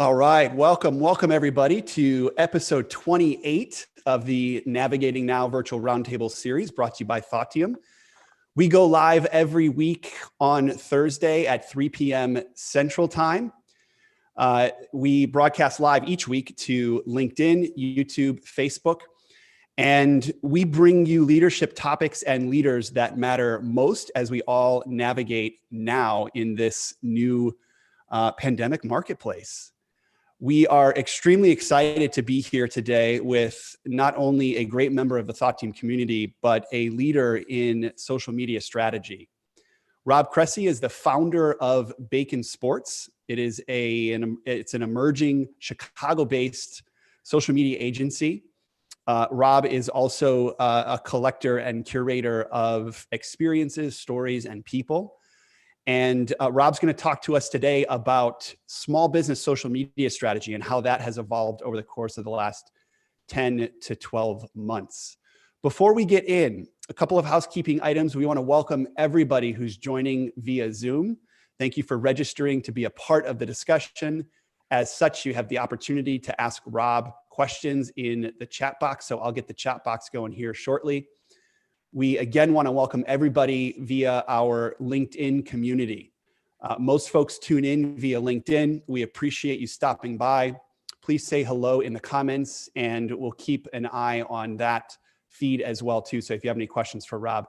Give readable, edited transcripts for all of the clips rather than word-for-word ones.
All right. Welcome everybody to episode 28 of the Navigating Now virtual roundtable series brought to you by Thoughteum. We go live every week on Thursday at 3 p.m. Central Time. We broadcast live each week to LinkedIn, YouTube, Facebook, and we bring you leadership topics and leaders that matter most as we all navigate now in this new pandemic marketplace. We are extremely excited to be here today with not only a great member of the Thoughteum community, but a leader in social media strategy. Rob Cressy is the founder of Bacon Sports. It's an emerging Chicago-based social media agency. Rob is also a collector and curator of experiences, stories, and people. And Rob's going to talk to us today about small business social media strategy and how that has evolved over the course of the last 10 to 12 months. Before we get in, a couple of housekeeping items. We want to welcome everybody who's joining via Zoom. Thank you for registering to be a part of the discussion. As such, you have the opportunity to ask Rob questions in the chat box. So I'll get the chat box going here shortly. We again want to welcome everybody via our LinkedIn community. Most folks tune in via LinkedIn. We appreciate you stopping by. Please say hello in the comments and we'll keep an eye on that feed as well too. So if you have any questions for Rob,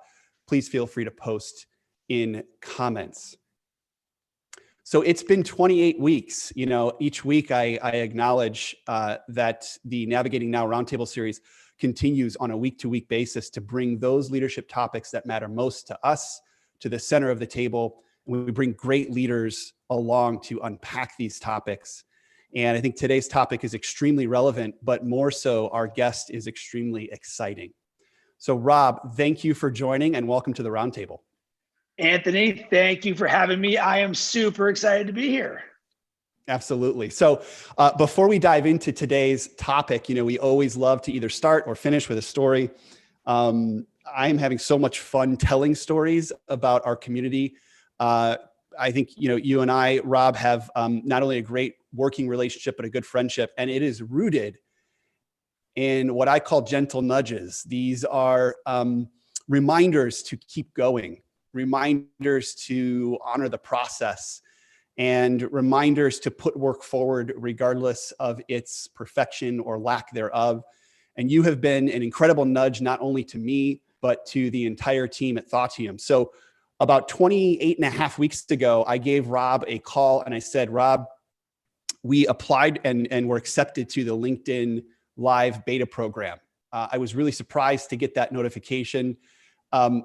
please feel free to post in comments. So it's been 28 weeks. You know, each week I acknowledge that the Navigating Now Roundtable series continues on a week-to-week basis to bring those leadership topics that matter most to us to the center of the table. We bring great leaders along to unpack these topics. And I think today's topic is extremely relevant, but more so, our guest is extremely exciting. So Rob, thank you for joining and welcome to the Roundtable. Anthony, thank you for having me. I am super excited to be here. Absolutely. So before we dive into today's topic, you know, we always love to either start or finish with a story. I am having so much fun telling stories about our community. I think, you know, you and I, Rob, have not only a great working relationship, but a good friendship, and it is rooted in what I call gentle nudges. These are reminders to keep going, reminders to honor the process, and reminders to put work forward regardless of its perfection or lack thereof. And you have been an incredible nudge, not only to me, but to the entire team at Thoughteum. So about 28 and a half weeks ago, I gave Rob a call and I said, Rob, we applied and were accepted to the LinkedIn Live beta program. I was really surprised to get that notification.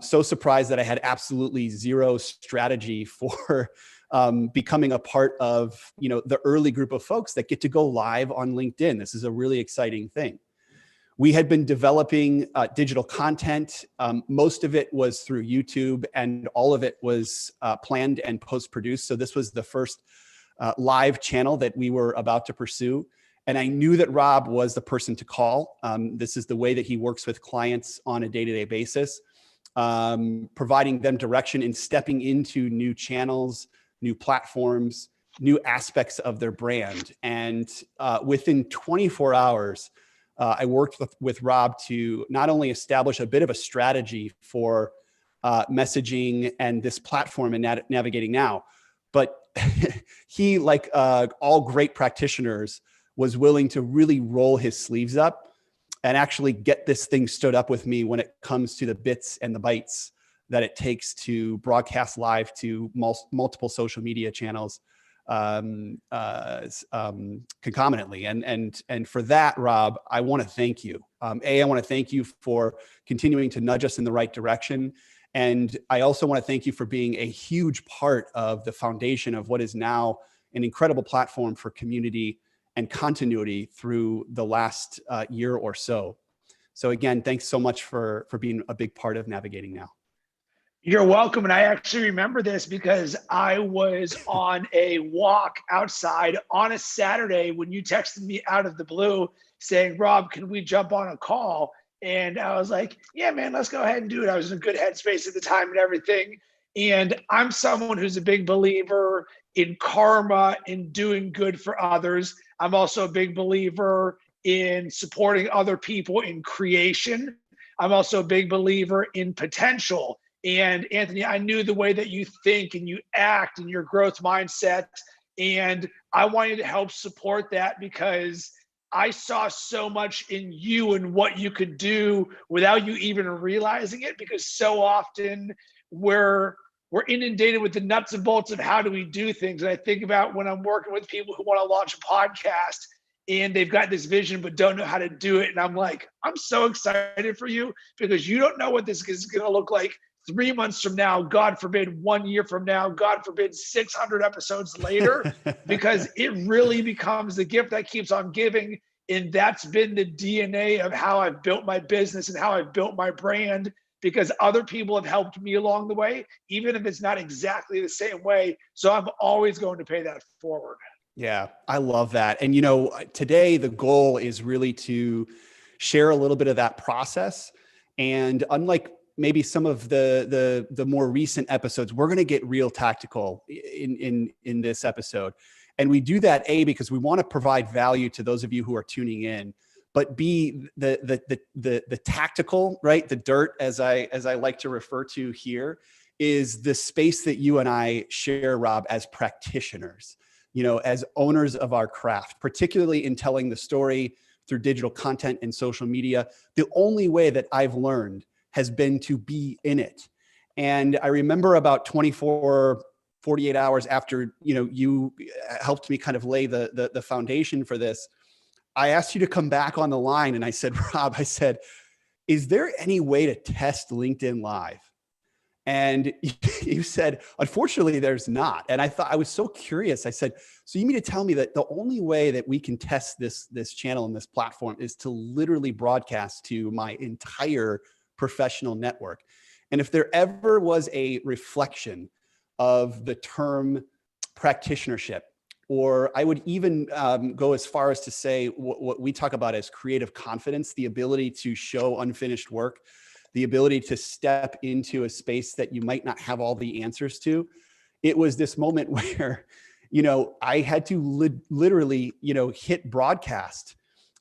So surprised that I had absolutely zero strategy for becoming a part of, you know, the early group of folks that get to go live on LinkedIn. This is a really exciting thing. We had been developing digital content. Most of it was through YouTube and all of it was planned and post-produced. So this was the first live channel that we were about to pursue. And I knew that Rob was the person to call. This is the way that he works with clients on a day-to-day basis, providing them direction in stepping into new channels, new platforms, new aspects of their brand. And within 24 hours, I worked with Rob to not only establish a bit of a strategy for messaging and this platform and Navigating Now, but he, like all great practitioners, was willing to really roll his sleeves up and actually get this thing stood up with me when it comes to the bits and the bytes that it takes to broadcast live to multiple social media channels concomitantly. And for that, Rob, I want to thank you. I want to thank you for continuing to nudge us in the right direction. And I also want to thank you for being a huge part of the foundation of what is now an incredible platform for community and continuity through the last year or so. So again, thanks so much for being a big part of Navigating Now. You're welcome. And I actually remember this because I was on a walk outside on a Saturday when you texted me out of the blue saying, Rob, can we jump on a call? And I was like, yeah, man, let's go ahead and do it. I was in a good headspace at the time and everything. And I'm someone who's a big believer in karma, in doing good for others. I'm also a big believer in supporting other people in creation. I'm also a big believer in potential. And Anthony, I knew the way that you think and you act and your growth mindset. And I wanted to help support that because I saw so much in you and what you could do without you even realizing it, because so often we're inundated with the nuts and bolts of how do we do things. And I think about when I'm working with people who want to launch a podcast and they've got this vision but don't know how to do it. And I'm like, I'm so excited for you because you don't know what this is going to look like 3 months from now, God forbid, 1 year from now, God forbid, 600 episodes later, because it really becomes the gift that keeps on giving. And that's been the DNA of how I've built my business and how I've built my brand, because other people have helped me along the way, even if it's not exactly the same way. So I'm always going to pay that forward. Yeah, I love that. And, you know, today the goal is really to share a little bit of that process. And unlike maybe some of the more recent episodes, we're going to get real tactical in this episode. And we do that, A, because we want to provide value to those of you who are tuning in, but B, the tactical, right? The dirt, as I like to refer to here, is the space that you and I share, Rob, as practitioners, you know, as owners of our craft, particularly in telling the story through digital content and social media. The only way that I've learned has been to be in it. And I remember about 48 hours after, you know, you helped me kind of lay the foundation for this, I asked you to come back on the line. And I said, Rob, I said, is there any way to test LinkedIn Live? And you said, unfortunately, there's not. And I thought, I was so curious. I said, so you mean to tell me that the only way that we can test this channel and this platform is to literally broadcast to my entire professional network? And if there ever was a reflection of the term practitionership, or I would even go as far as to say what we talk about as creative confidence, the ability to show unfinished work, the ability to step into a space that you might not have all the answers to. It was this moment where, you know, I had to literally, you know, hit broadcast.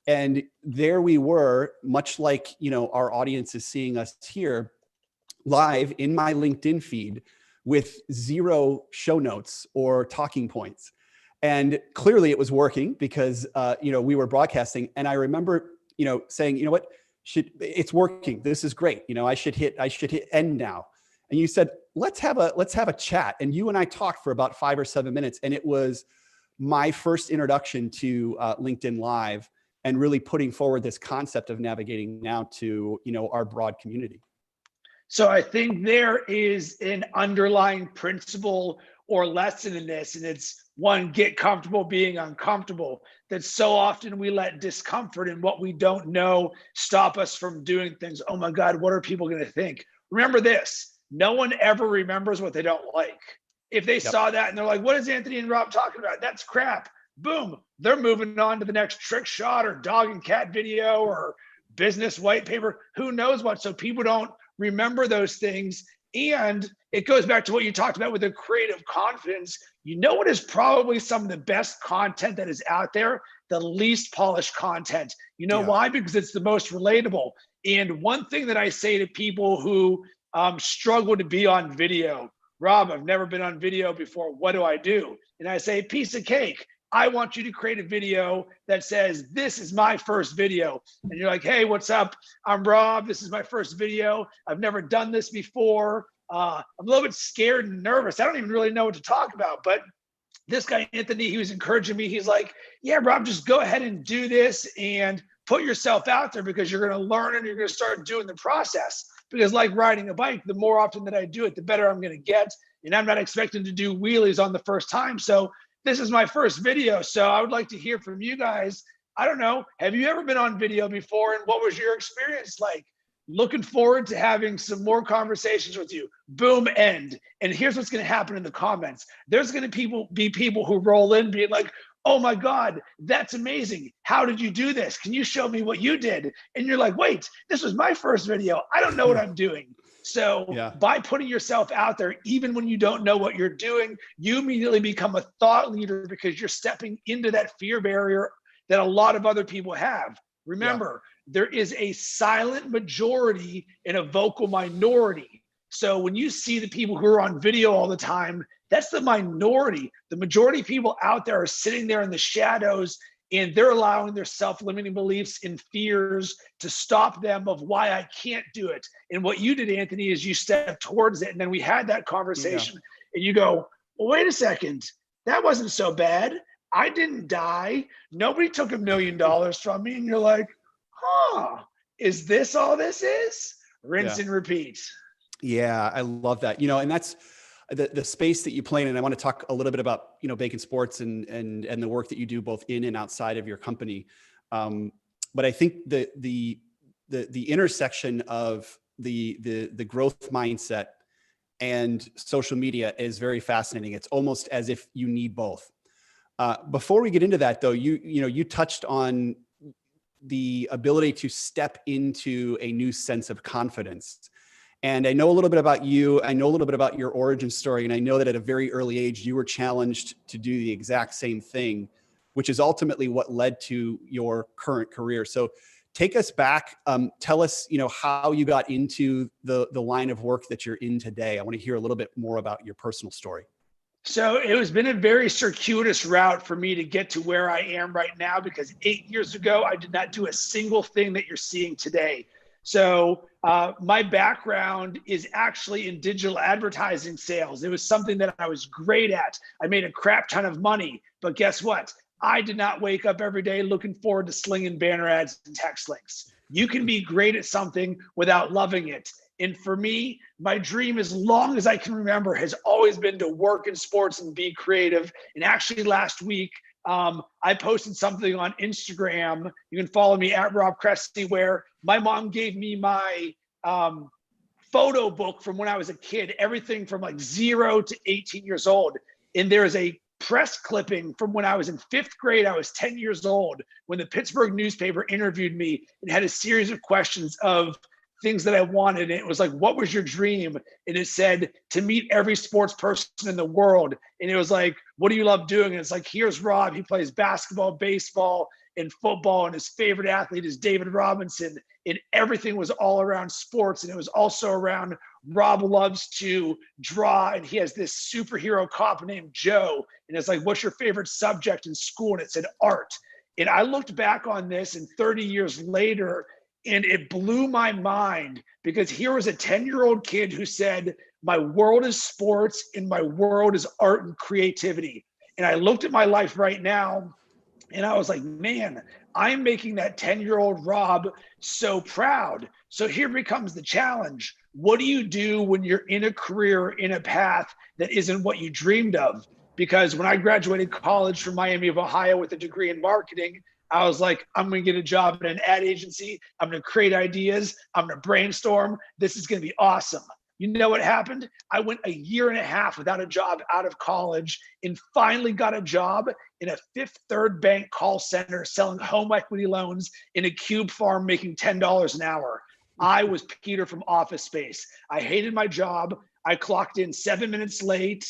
And there we were, much like, you know, our audience is seeing us here live in my LinkedIn feed with 0 show notes or talking points. And clearly it was working because, you know, we were broadcasting. And I remember, you know, saying, you know what, it's working. This is great. You know, I should hit end now. And you said, let's have a chat. And you and I talked for about 5 or 7 minutes. And it was my first introduction to LinkedIn Live and really putting forward this concept of navigating now to, you know, our broad community. So I think there is an underlying principle or lesson in this, and it's one, get comfortable being uncomfortable. That so often we let discomfort and what we don't know stop us from doing things. Oh my God, what are people going to think? Remember this, no one ever remembers what they don't like. If they saw that and they're like, what is Anthony and Rob talking about? That's crap. Boom, they're moving on to the next trick shot or dog and cat video or business white paper, who knows what. So people don't remember those things. And it goes back to what you talked about with the creative confidence. You know what is probably some of the best content that is out there? The least polished content. You know why? Because it's the most relatable. And one thing that I say to people who struggle to be on video, Rob, I've never been on video before. What do I do? And I say, piece of cake. I want you to create a video that says, this is my first video. And you're like, hey, what's up? I'm Rob. This is my first video. I've never done this before. I'm a little bit scared and nervous. I don't even really know what to talk about. But this guy, Anthony, he was encouraging me. He's like, yeah, Rob, just go ahead and do this and put yourself out there, because you're going to learn and you're going to start doing the process. Because like riding a bike, the more often that I do it, the better I'm going to get. And I'm not expecting to do wheelies on the first time. So this is my first video. So I would like to hear from you guys. I don't know, have you ever been on video before, and what was your experience like? Looking forward to having some more conversations with you. Boom, end. And here's what's going to happen in the comments. There's going to be people who roll in being like, oh my God, that's amazing. How did you do this? Can you show me what you did? And you're like, wait, this was my first video. I don't know what I'm doing. So Yeah. by putting yourself out there, even when you don't know what you're doing, you immediately become a thought leader because you're stepping into that fear barrier that a lot of other people have. Remember, there is a silent majority and a vocal minority. So when you see the people who are on video all the time, that's the minority. The majority of people out there are sitting there in the shadows, and they're allowing their self-limiting beliefs and fears to stop them of why I can't do it. And what you did, Anthony, is you stepped towards it. And then we had that conversation and you go, well, wait a second, that wasn't so bad. I didn't die. Nobody took $1 million from me. And you're like, is this all this is? Rinse and repeat. Yeah, I love that. And that's the space that you play in. And I want to talk a little bit about, Bacon Sports and the work that you do both in and outside of your company. But I think the intersection of the growth mindset and social media is very fascinating. It's almost as if you need both. Before we get into that though, you touched on the ability to step into a new sense of confidence. And I know a little bit about you. I know a little bit about your origin story. And I know that at a very early age, you were challenged to do the exact same thing, which is ultimately what led to your current career. So take us back. Tell us, how you got into the line of work that you're in today. I want to hear a little bit more about your personal story. So it has been a very circuitous route for me to get to where I am right now, because 8 years ago, I did not do a single thing that you're seeing today. So my background is actually in digital advertising sales. It was something that I was great at. I made a crap ton of money, but guess what? I did not wake up every day looking forward to slinging banner ads and text links. You can be great at something without loving it. And for me, my dream, as long as I can remember, has always been to work in sports and be creative. And actually last week, I posted something on Instagram. You can follow me at Rob Cressy, where my mom gave me my photo book from when I was a kid, everything from like 0 to 18 years old. And there is a press clipping from when I was in 5th grade. I was 10 years old when the Pittsburgh newspaper interviewed me and had a series of questions of things that I wanted. And it was like, what was your dream? And it said, to meet every sports person in the world. And it was like, what do you love doing? And it's like, here's Rob. He plays basketball, baseball, and football. And his favorite athlete is David Robinson. And everything was all around sports. And it was also around Rob loves to draw. And he has this superhero cop named Joe. And it's like, what's your favorite subject in school? And it said art. And I looked back on this, and 30 years later, and it blew my mind, because here was a 10-year-old kid who said, my world is sports and my world is art and creativity. And I looked at my life right now and I was like, man, I'm making that 10-year-old Rob so proud. So here becomes the challenge. What do you do when you're in a career, in a path that isn't what you dreamed of? Because when I graduated college from Miami of Ohio with a degree in marketing, I was like, I'm going to get a job at an ad agency. I'm going to create ideas. I'm going to brainstorm. This is going to be awesome. You know what happened? I went a year and a half without a job out of college, and finally got a job in a Fifth Third Bank call center selling home equity loans in a cube farm, making $10 an hour. I was Peter from Office Space. I hated my job. I clocked in 7 minutes late,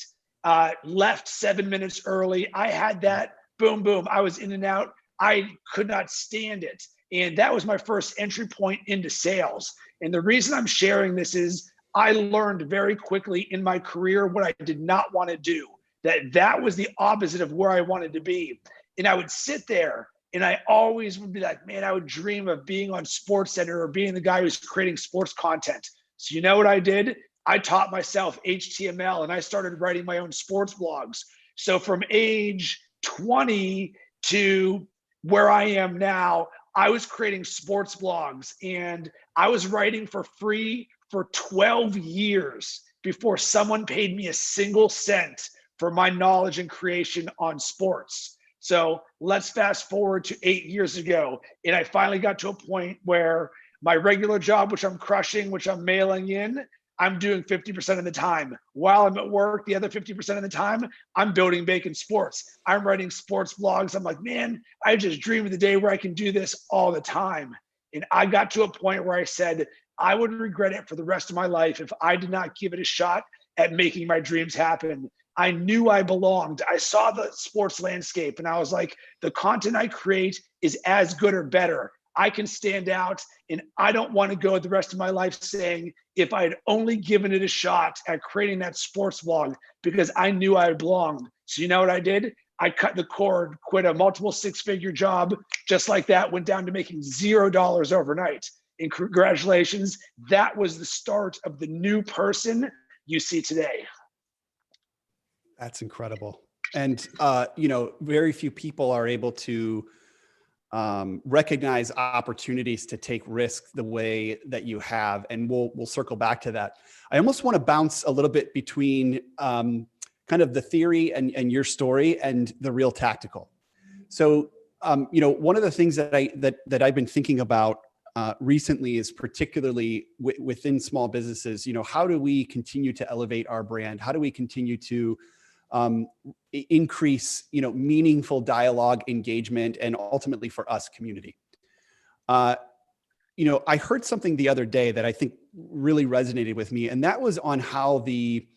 left 7 minutes early. I had that boom, boom. I was in and out. I could not stand it. And that was my first entry point into sales. And the reason I'm sharing this is I learned very quickly in my career what I did not want to do, that was the opposite of where I wanted to be. And I would sit there and I always would be like, man, I would dream of being on SportsCenter or being the guy who's creating sports content. So you know what I did? I taught myself HTML and I started writing my own sports blogs. So from age 20 to where I am now, I was creating sports blogs and I was writing for free for 12 years before someone paid me a single cent for my knowledge and creation on sports. So let's fast forward to 8 years ago. And I finally got to a point where my regular job, which I'm crushing, which I'm mailing in, I'm doing 50% of the time. While I'm at work, the other 50% of the time, I'm building Bacon Sports. I'm writing sports blogs. I'm like, man, I just dream of the day where I can do this all the time. And I got to a point where I said, I would regret it for the rest of my life if I did not give it a shot at making my dreams happen. I knew I belonged. I saw the sports landscape and I was like, the content I create is as good or better. I can stand out, and I don't want to go the rest of my life saying, if I had only given it a shot at creating that sports vlog, because I knew I belonged. So you know what I did? I cut the cord, quit a multiple six-figure job, just like that, went down to making $0 overnight. And congratulations, that was the start of the new person you see today. That's incredible. And, very few people are able to recognize opportunities to take risks the way that you have. And we'll circle back to that. I almost want to bounce a little bit between kind of the theory and your story and the real tactical. So, one of the things that I've been thinking about recently is particularly within small businesses, how do we continue to elevate our brand? How do we continue to increase, meaningful dialogue, engagement, and ultimately for us, community? I heard something the other day that I think really resonated with me, and that was on how the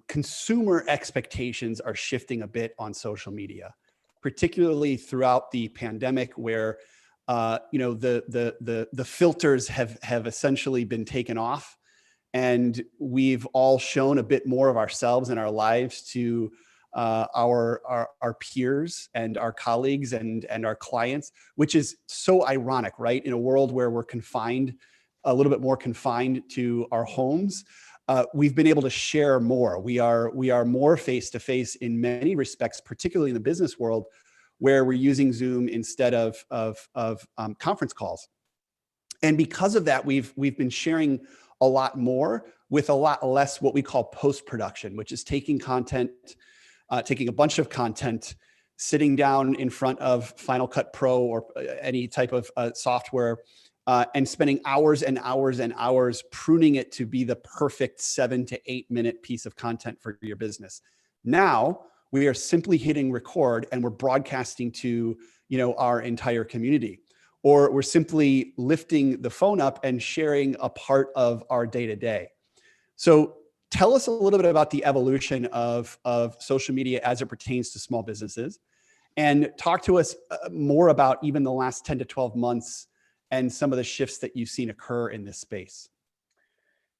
consumer expectations are shifting a bit on social media, particularly throughout the pandemic, where the filters have essentially been taken off. And we've all shown a bit more of ourselves and our lives to our peers and our colleagues and our clients, which is so ironic, right? In a world where we're a little bit more confined to our homes, we've been able to share more. We are more face-to-face in many respects, particularly in the business world, where we're using Zoom instead of conference calls. And because of that, we've been sharing a lot more with a lot less what we call post-production, which is taking a bunch of content, sitting down in front of Final Cut Pro or any type of software, and spending hours and hours and hours pruning it to be the perfect 7 to 8 minute piece of content for your business. Now we are simply hitting record and we're broadcasting to, our entire community. Or we're simply lifting the phone up and sharing a part of our day-to-day. So tell us a little bit about the evolution of social media as it pertains to small businesses, and talk to us more about even the last 10 to 12 months and some of the shifts that you've seen occur in this space.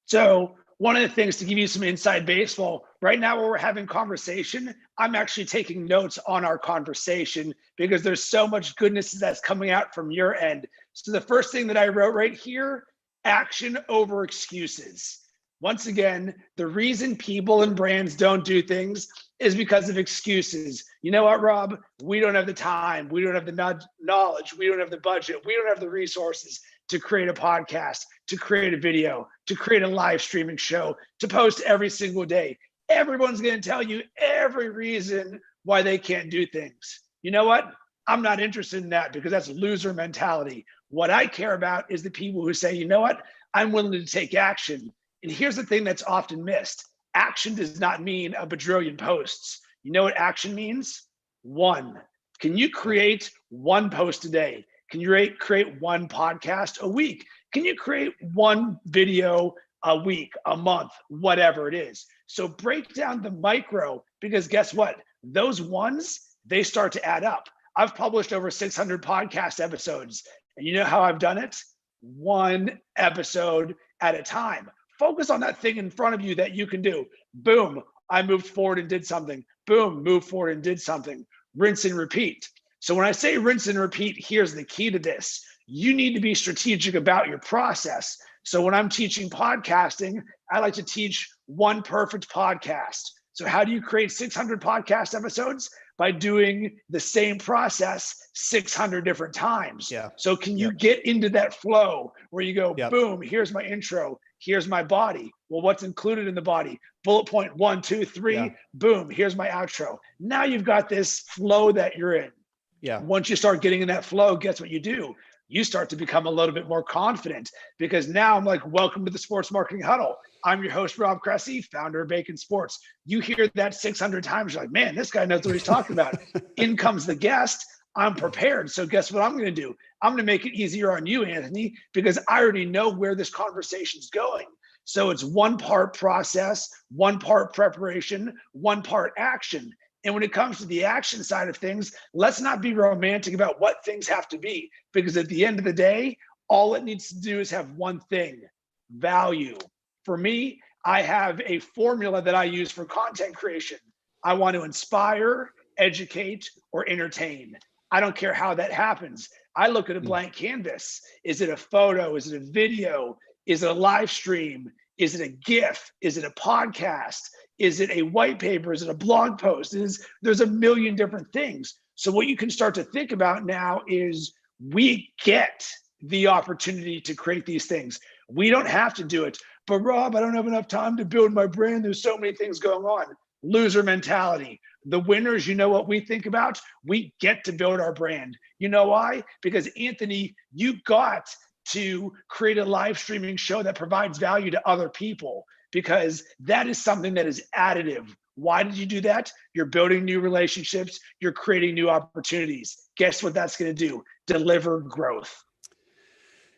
So one of the things, to give you some inside baseball, right now where we're having conversation, I'm actually taking notes on our conversation because there's so much goodness that's coming out from your end. So the first thing that I wrote right here, action over excuses. Once again, the reason people and brands don't do things is because of excuses. You know what, Rob? We don't have the time. We don't have the knowledge. We don't have the budget. We don't have the resources to create a podcast, to create a video, to create a live streaming show, to post every single day. Everyone's going to tell you every reason why they can't do things. You know what? I'm not interested in that because that's loser mentality. What I care about is the people who say, you know what? I'm willing to take action. And here's the thing that's often missed. Action does not mean a bajillion posts. You know what action means? One. Can you create one post a day? Can you create one podcast a week? Can you create one video a week, a month, whatever it is? So break down the micro, because guess what? Those ones, they start to add up. I've published over 600 podcast episodes. And you know how I've done it? One episode at a time. Focus on that thing in front of you that you can do. Boom, I moved forward and did something. Boom, moved forward and did something. Rinse and repeat. So when I say rinse and repeat, here's the key to this. You need to be strategic about your process. So when I'm teaching podcasting, I like to teach one perfect podcast. So how do you create 600 podcast episodes? By doing the same process 600 different times. Yeah. So can you get into that flow where you go, boom, here's my intro, here's my body. Well, what's included in the body? Bullet point 1, 2, 3, boom, here's my outro. Now you've got this flow that you're in. Yeah. Once you start getting in that flow, guess what you do? You start to become a little bit more confident, because now I'm like, welcome to the Sports Marketing Huddle. I'm your host, Rob Cressy, founder of Bacon Sports. You hear that 600 times, you're like, man, this guy knows what he's talking about. In comes the guest. I'm prepared. So guess what I'm going to do? I'm going to make it easier on you, Anthony, because I already know where this conversation's going. So it's one part process, one part preparation, one part action. And when it comes to the action side of things, let's not be romantic about what things have to be, because at the end of the day, all it needs to do is have one thing: value. For me, I have a formula that I use for content creation. I want to inspire, educate, or entertain. I don't care how that happens. I look at a blank canvas. Is it a photo? Is it a video? Is it a live stream? Is it a GIF? Is it a podcast? Is it a white paper? Is it a blog post? There's a million different things. So what you can start to think about now is we get the opportunity to create these things. We don't have to do it. But Rob, I don't have enough time to build my brand. There's so many things going on. Loser mentality. The winners, you know what we think about? We get to build our brand. You know why? Because Anthony, you got to create a live streaming show that provides value to other people, because that is something that is additive. Why did you do that? You're building new relationships. You're creating new opportunities. Guess what that's going to do? Deliver growth.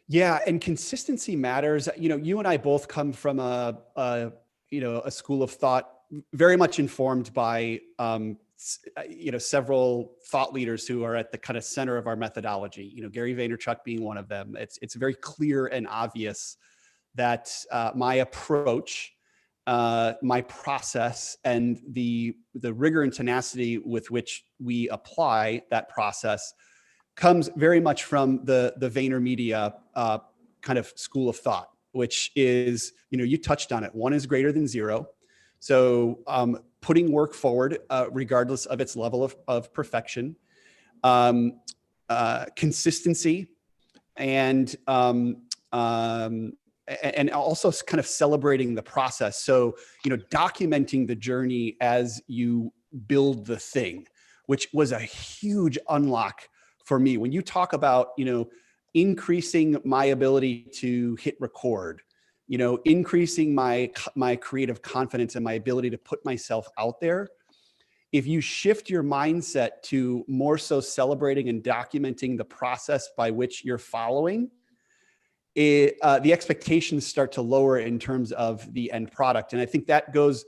Yeah, and consistency matters. You and I both come from a school of thought very much informed by several thought leaders who are at the kind of center of our methodology. Gary Vaynerchuk being one of them. It's very clear and obvious that my approach, my process, and the rigor and tenacity with which we apply that process comes very much from the VaynerMedia kind of school of thought, which is, you touched on it. One is greater than zero. So putting work forward, regardless of its level of perfection, consistency, and also kind of celebrating the process. So, documenting the journey as you build the thing, which was a huge unlock for me. When you talk about, increasing my ability to hit record, increasing my creative confidence and my ability to put myself out there. If you shift your mindset to more so celebrating and documenting the process by which you're following, the expectations start to lower in terms of the end product. And I think that goes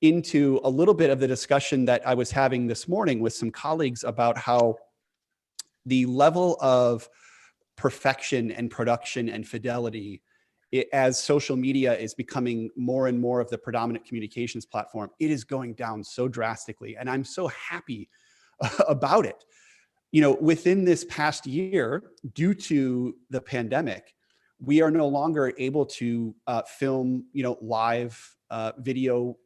into a little bit of the discussion that I was having this morning with some colleagues about how the level of perfection and production and fidelity, as social media is becoming more and more of the predominant communications platform, it is going down so drastically. And I'm so happy about it. Within this past year, due to the pandemic, we are no longer able to film, live video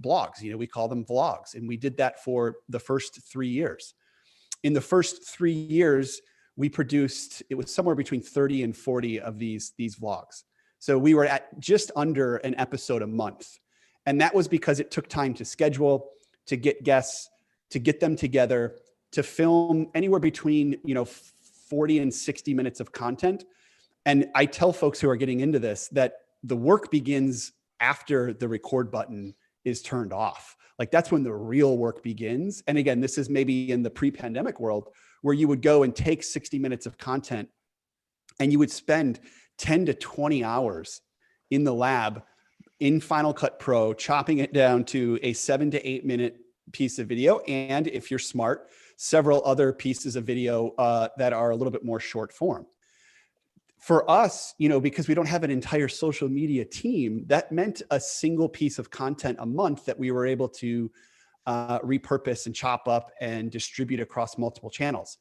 blogs. We call them vlogs. And we did that for the first 3 years. In the first 3 years, we produced, it was somewhere between 30 and 40 of these vlogs. So we were at just under an episode a month. And that was because it took time to schedule, to get guests, to get them together, to film anywhere between, 40 and 60 minutes of content. And I tell folks who are getting into this that the work begins after the record button is turned off. Like, that's when the real work begins. And again, this is maybe in the pre-pandemic world, where you would go and take 60 minutes of content and you would spend 10 to 20 hours in the lab in Final Cut Pro, chopping it down to a 7 to 8 minute piece of video. And if you're smart, several other pieces of video that are a little bit more short form. For us, because we don't have an entire social media team, that meant a single piece of content a month that we were able to repurpose and chop up and distribute across multiple channels.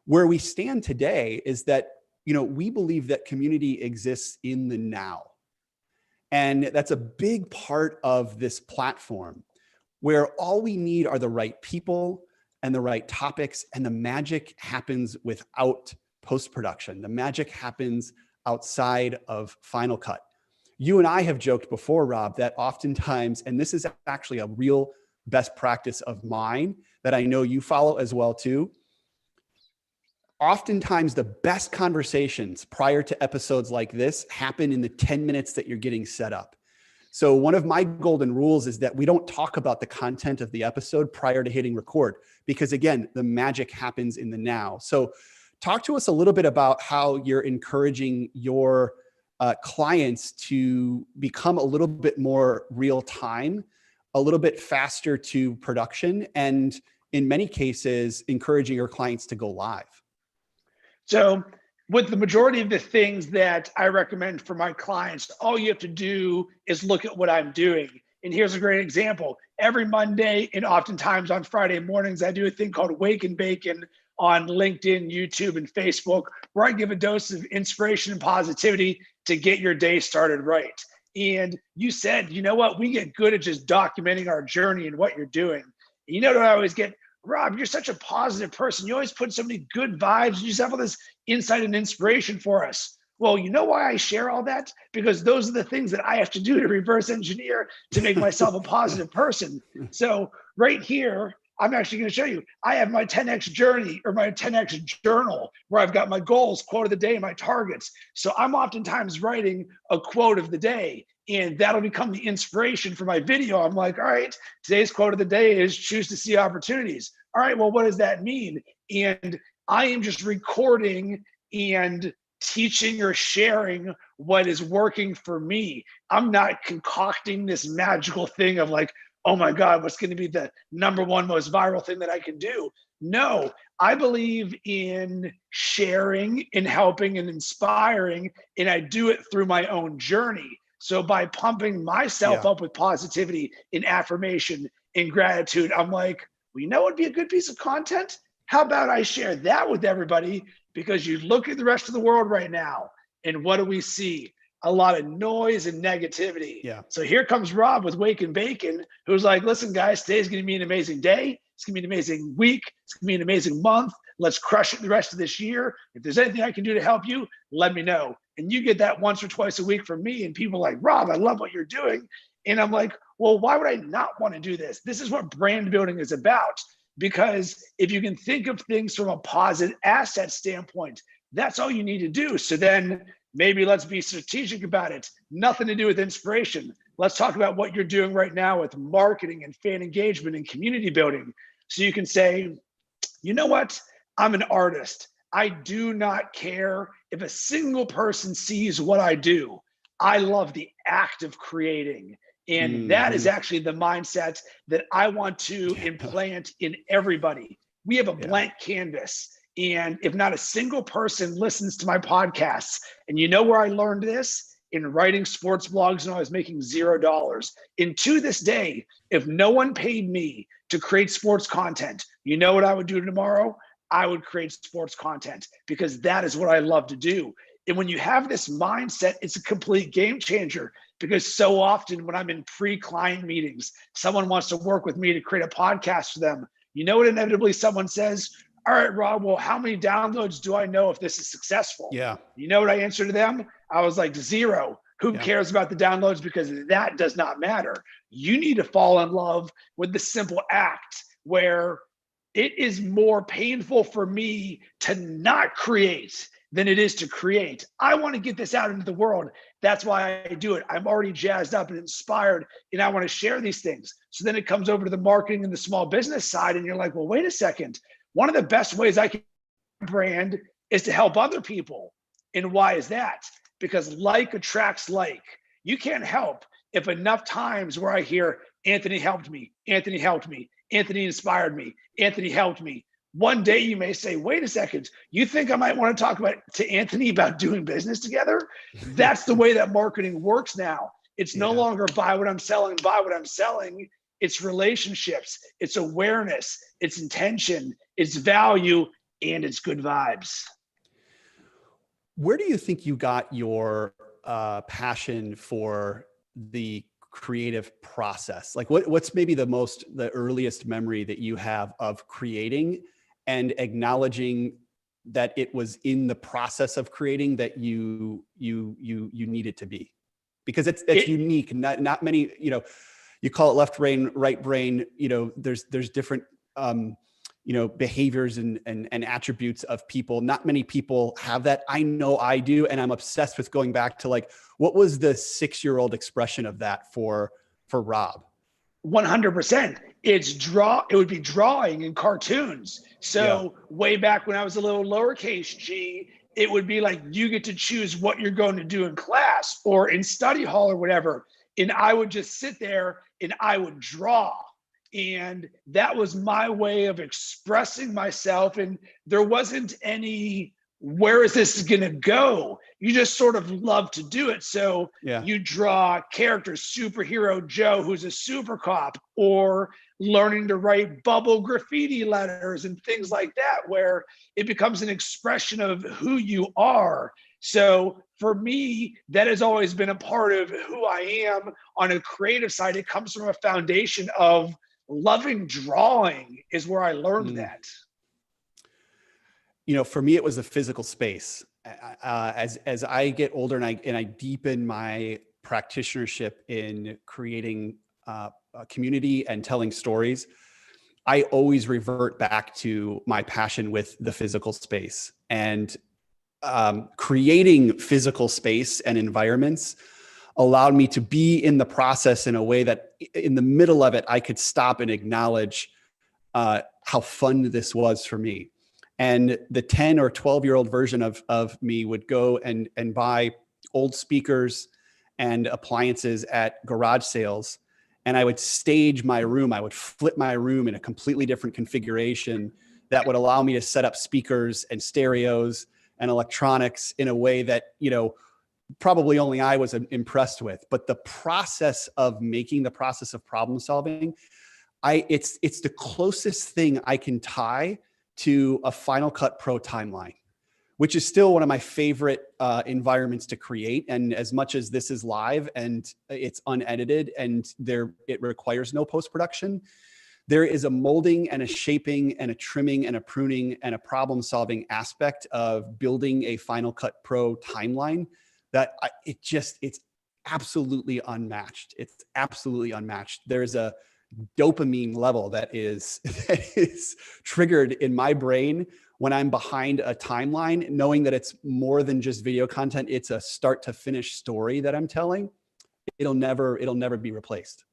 Where we stand today is that, we believe that community exists in the now. And that's a big part of this platform, where all we need are the right people and the right topics, and the magic happens without post-production. The magic happens outside of Final Cut. You and I have joked before, Rob, that oftentimes, and this is actually a real best practice of mine that I know you follow as well too, oftentimes the best conversations prior to episodes like this happen in the 10 minutes that you're getting set up. So one of my golden rules is that we don't talk about the content of the episode prior to hitting record, because again, the magic happens in the now. So talk to us a little bit about how you're encouraging your clients to become a little bit more real time, a little bit faster to production, and in many cases, encouraging your clients to go live. So with the majority of the things that I recommend for my clients, all you have to do is look at what I'm doing. And here's a great example. Every Monday and oftentimes on Friday mornings, I do a thing called Wake and Bacon on LinkedIn, YouTube, and Facebook, where I give a dose of inspiration and positivity to get your day started right. And you said, you know what, we get good at just documenting our journey and what you're doing. You know what I always get? Rob, you're such a positive person. You always put so many good vibes. You just have all this insight and inspiration for us. Well, you know why I share all that? Because those are the things that I have to do to reverse engineer to make myself a positive person. So right here, I'm actually going to show you, I have my 10X journey or my 10X journal where I've got my goals, quote of the day, my targets. So I'm oftentimes writing a quote of the day, and that'll become the inspiration for my video. I'm like, all right, today's quote of the day is choose to see opportunities. All right, well, what does that mean? And I am just recording and teaching or sharing what is working for me. I'm not concocting this magical thing of like, oh my God, what's going to be the #1 most viral thing that I can do? No, I believe in sharing and helping and inspiring, and I do it through my own journey. So by pumping myself up with positivity and affirmation and gratitude, I'm like, well, you know what would be a good piece of content? How about I share that with everybody? Because you look at the rest of the world right now, and what do we see? A lot of noise and negativity. Yeah. So here comes Rob with Wake and Bacon, who's like, listen, guys, today's going to be an amazing day. It's going to be an amazing week. It's going to be an amazing month. Let's crush it the rest of this year. If there's anything I can do to help you, let me know. And you get that once or twice a week from me. And people are like, Rob, I love what you're doing. And I'm like, well, why would I not want to do this? This is what brand building is about. Because if you can think of things from a positive asset standpoint, that's all you need to do. So then maybe let's be strategic about it. Nothing to do with inspiration. Let's talk about what you're doing right now with marketing and fan engagement and community building. So you can say, you know what? I'm an artist. I do not care if a single person sees what I do. I love the act of creating. And that is actually the mindset that I want to implant in everybody. We have a blank canvas. And if not a single person listens to my podcasts, and you know where I learned this? In writing sports blogs when I was making $0. And to this day, if no one paid me to create sports content, you know what I would do tomorrow? I would create sports content because that is what I love to do. And when you have this mindset, it's a complete game changer, because so often when I'm in pre-client meetings, someone wants to work with me to create a podcast for them. You know what inevitably someone says? All right, Rob, well, how many downloads do I know if this is successful? Yeah. You know what I answered to them? I was like, 0. Who cares about the downloads? Because that does not matter. You need to fall in love with the simple act where it is more painful for me to not create than it is to create. I want to get this out into the world. That's why I do it. I'm already jazzed up and inspired, and I want to share these things. So then it comes over to the marketing and the small business side, and you're like, well, wait a second. One of the best ways I can brand is to help other people. And why is that? Because like attracts like. You can't help if enough times where I hear, Anthony helped me, Anthony helped me, Anthony inspired me, Anthony helped me. One day you may say, wait a second, you think I might want to talk to Anthony about doing business together? That's the way that marketing works now. It's no longer buy what I'm selling, buy what I'm selling. It's relationships, it's awareness, it's intention, it's value, and it's good vibes. Where do you think you got your passion for the creative process? Like what's maybe the earliest memory that you have of creating and acknowledging that it was in the process of creating that you needed to be? Because it's unique. Not many, you call it left brain, right brain, there's different behaviors and attributes of people. Not many people have that. I know I do. And I'm obsessed with going back to like, what was the 6-year-old expression of that for Rob? 100%. It would be drawing in cartoons. So way back when I was a little lowercase g, it would be like, you get to choose what you're going to do in class or in study hall or whatever. And I would just sit there and I would draw. And that was my way of expressing myself. And there wasn't any, where is this going to go? You just sort of love to do it. So you draw characters, superhero Joe, who's a super cop, or learning to write bubble graffiti letters and things like that, where it becomes an expression of who you are. So for me, that has always been a part of who I am on a creative side. It comes from a foundation of loving drawing is where I learned that. For me, it was a physical space. As I get older and I deepen my practitionership in creating a community and telling stories, I always revert back to my passion with the physical space and creating physical space and environments allowed me to be in the process in a way that in the middle of it, I could stop and acknowledge how fun this was for me. And the 10 or 12-year-old version of me would go and buy old speakers and appliances at garage sales. And I would stage my room. I would flip my room in a completely different configuration that would allow me to set up speakers and stereos and electronics in a way that, probably only I was impressed with. But the process of making, the process of problem solving, it's the closest thing I can tie to a Final Cut Pro timeline, which is still one of my favorite environments to create. And as much as this is live and it's unedited and it requires no post-production, there is a molding and a shaping and a trimming and a pruning and a problem-solving aspect of building a Final Cut Pro timeline that it's absolutely unmatched. It's absolutely unmatched. There's a dopamine level that is triggered in my brain when I'm behind a timeline, knowing that it's more than just video content. It's a start to finish story that I'm telling. It'll never be replaced.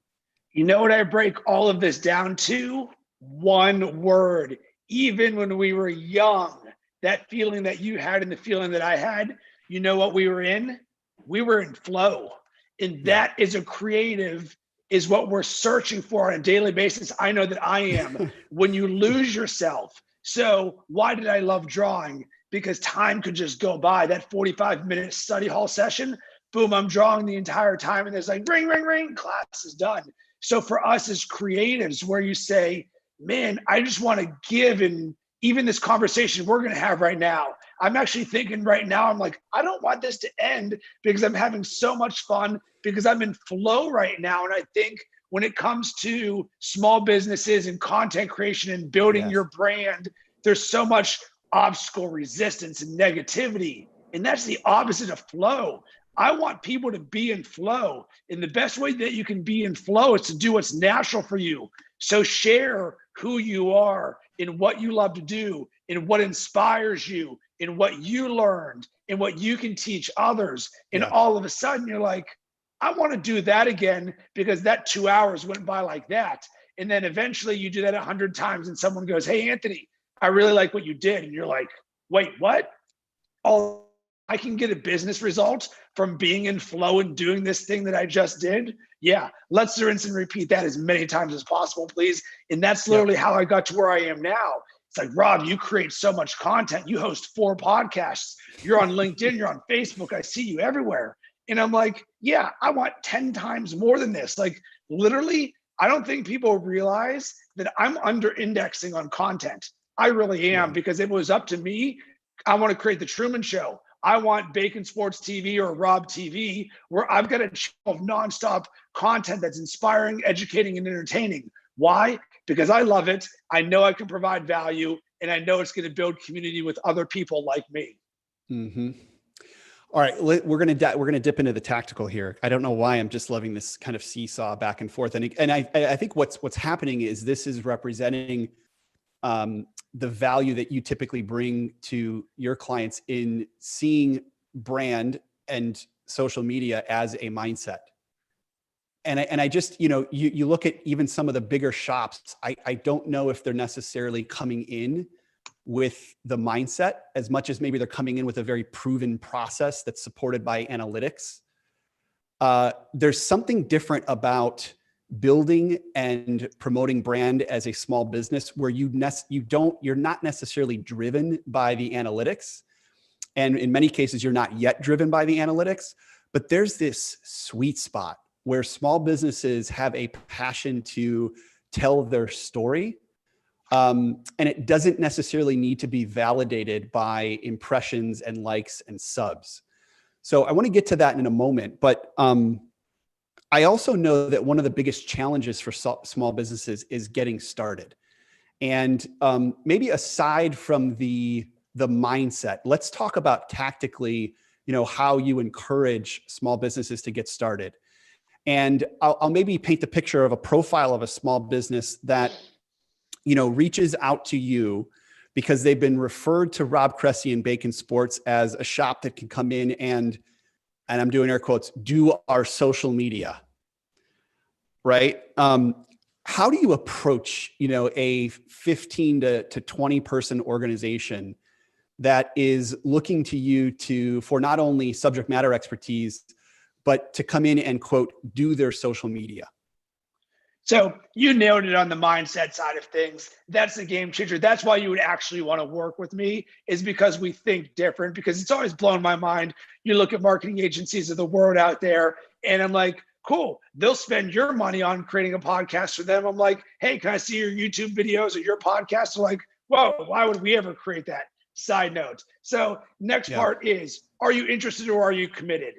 You know what I break all of this down to? One word. Even when we were young, that feeling that you had and the feeling that I had, you know what we were in? We were in flow. And that is a creative, is what we're searching for on a daily basis. I know that I am. When you lose yourself. So why did I love drawing? Because time could just go by. That 45-minute study hall session, boom, I'm drawing the entire time. And there's like, ring, ring, ring, class is done. So for us as creatives, where you say, man, I just want to give, and even this conversation we're going to have right now, I'm actually thinking right now, I'm like, I don't want this to end because I'm having so much fun, because I'm in flow right now. And I think when it comes to small businesses and content creation and building your brand, there's so much obstacle resistance and negativity. And that's the opposite of flow. I want people to be in flow. And the best way that you can be in flow is to do what's natural for you. So share who you are and what you love to do and what inspires you and what you learned and what you can teach others. And all of a sudden you're like, I want to do that again, because that 2 hours went by like that. And then eventually you do that 100 times and someone goes, hey, Anthony, I really like what you did. And you're like, wait, what? Oh, I can get a business result from being in flow and doing this thing that I just did. Yeah, let's rinse and repeat that as many times as possible, please. And that's literally how I got to where I am now. It's like, Rob, you create so much content. You host 4 podcasts. You're on LinkedIn. You're on Facebook. I see you everywhere. And I'm like, yeah, I want 10 times more than this. Like literally, I don't think people realize that I'm under indexing on content. I really am, because if it was up to me, I want to create the Truman Show. I want Bacon Sports TV or Rob TV, where I've got a channel of nonstop content that's inspiring, educating, and entertaining. Why? Because I love it. I know I can provide value, and I know it's going to build community with other people like me. Mm-hmm. All right, we're gonna dip into the tactical here. I don't know why I'm just loving this kind of seesaw back and forth, and I think what's happening is this is representing the value that you typically bring to your clients in seeing brand and social media as a mindset. And I just, you look at even some of the bigger shops, I don't know if they're necessarily coming in with the mindset as much as maybe they're coming in with a very proven process that's supported by analytics. There's something different about building and promoting brand as a small business where you're not necessarily driven by the analytics. And in many cases, you're not yet driven by the analytics, but there's this sweet spot where small businesses have a passion to tell their story. And it doesn't necessarily need to be validated by impressions and likes and subs. So I want to get to that in a moment, but I also know that one of the biggest challenges for small businesses is getting started. And maybe aside from the mindset, let's talk about tactically, how you encourage small businesses to get started. And I'll maybe paint the picture of a profile of a small business that, reaches out to you because they've been referred to Rob Cressy and Bacon Sports as a shop that can come in and I'm doing air quotes, do our social media, right? How do you approach, a 15 to 20 person organization that is looking to you for not only subject matter expertise, but to come in and quote, do their social media? So you nailed it on the mindset side of things. That's the game changer. That's why you would actually want to work with me, is because we think different, because it's always blown my mind. You look at marketing agencies of the world out there and I'm like, cool, they'll spend your money on creating a podcast for them. I'm like, hey, can I see your YouTube videos or your podcast? They're like, whoa, why would we ever create that? Side note. So next part is, are you interested or are you committed?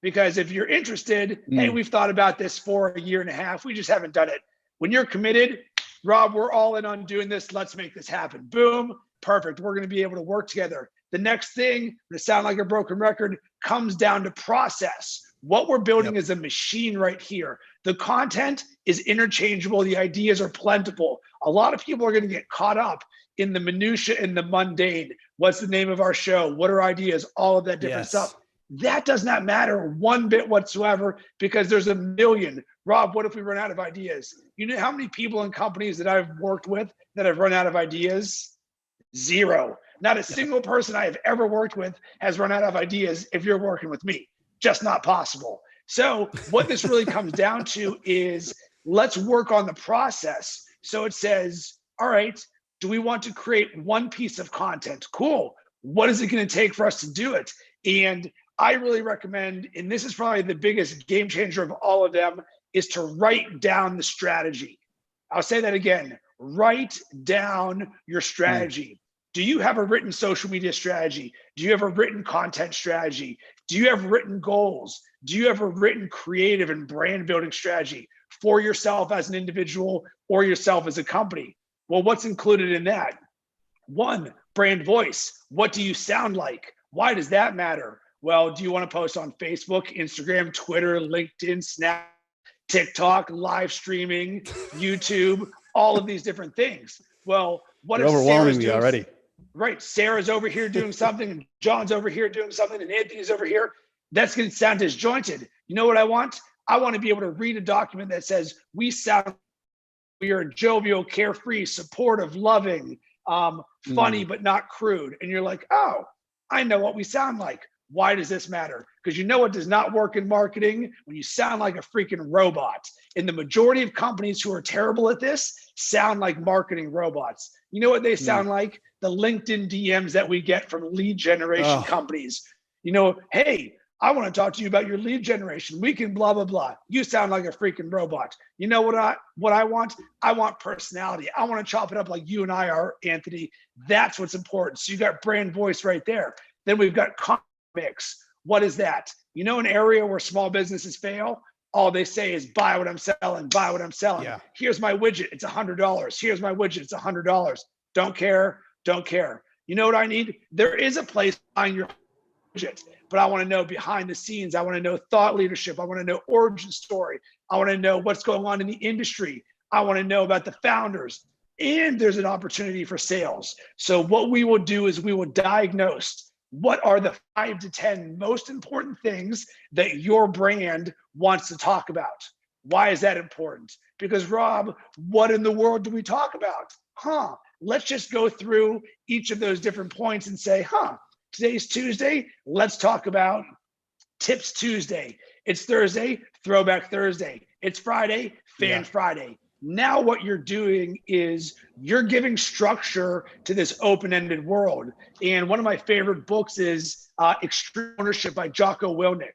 Because if you're interested, hey, we've thought about this for a year and a half. We just haven't done it. When you're committed, Rob, we're all in on doing this. Let's make this happen. Boom. Perfect. We're going to be able to work together. The next thing, to sound like a broken record, comes down to process. What we're building is a machine right here. The content is interchangeable. The ideas are plentiful. A lot of people are going to get caught up in the minutia and the mundane. What's the name of our show? What are ideas? All of that different stuff. That does not matter one bit whatsoever, because there's a million. Rob, what if we run out of ideas? You know how many people and companies that I've worked with that have run out of ideas? Zero. Not a single person I have ever worked with has run out of ideas if you're working with me. Just not possible. So what this really comes down to is, let's work on the process. So it says, all right, do we want to create one piece of content? Cool. What is it going to take for us to do it? And I really recommend, and this is probably the biggest game changer of all of them, is to write down the strategy. I'll say that again. Write down your strategy. Do you have a written social media strategy? Do you have a written content strategy? Do you have written goals? Do you have a written creative and brand building strategy for yourself as an individual or yourself as a company? Well, what's included in that? One, brand voice. What do you sound like? Why does that matter? Well, do you want to post on Facebook, Instagram, Twitter, LinkedIn, Snap, TikTok, live streaming, YouTube, all of these different things? Well, what if overwhelming me already? Right. Sarah's over here doing something, and John's over here doing something, and Anthony's over here. That's going to sound disjointed. You know what I want? I want to be able to read a document that says we are jovial, carefree, supportive, loving, funny, but not crude. And you're like, oh, I know what we sound like. Why does this matter? Because you know what does not work in marketing? When you sound like a freaking robot. And the majority of companies who are terrible at this sound like marketing robots. You know what they sound like? The LinkedIn DMs that we get from lead generation companies. Hey, I want to talk to you about your lead generation. We can blah, blah, blah. You sound like a freaking robot. You know what I want? I want personality. I want to chop it up like you and I are, Anthony. That's what's important. So you got brand voice right there. Then we've got mix. What is that? An area where small businesses fail, all they say is buy what I'm selling, buy what I'm selling. Yeah. Here's my widget, it's $100. Here's my widget, it's $100. Don't care. You know what I need? There is a place on your widget, but I want to know behind the scenes. I want to know thought leadership. I want to know origin story. I want to know what's going on in the industry. I want to know about the founders. and there's an opportunity for sales. So what we will do is we will diagnose what are the 5 to 10 most important things that your brand wants to talk about. Why is that important? Because Rob, what in the world do we talk about? Let's just go through each of those different points and say, today's Tuesday, let's talk about Tips Tuesday. It's Thursday, Throwback Thursday. It's Friday, Fan Friday. Now what you're doing is you're giving structure to this open-ended world. And one of my favorite books is Extreme Ownership by Jocko Willink.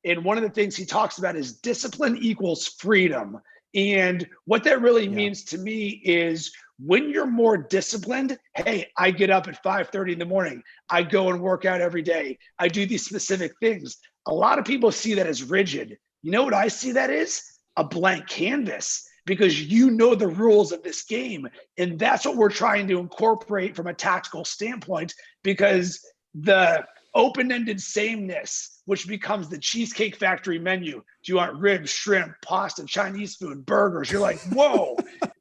And one of the things he talks about is discipline equals freedom. And what that really means to me is when you're more disciplined, hey, I get up at 5:30 in the morning. I go and work out every day. I do these specific things. A lot of people see that as rigid. You know what I see that is? A blank canvas, because you know the rules of this game. And that's what we're trying to incorporate from a tactical standpoint, because the open-ended sameness, which becomes the Cheesecake Factory menu. Do you want ribs, shrimp, pasta, Chinese food, burgers? You're like, whoa,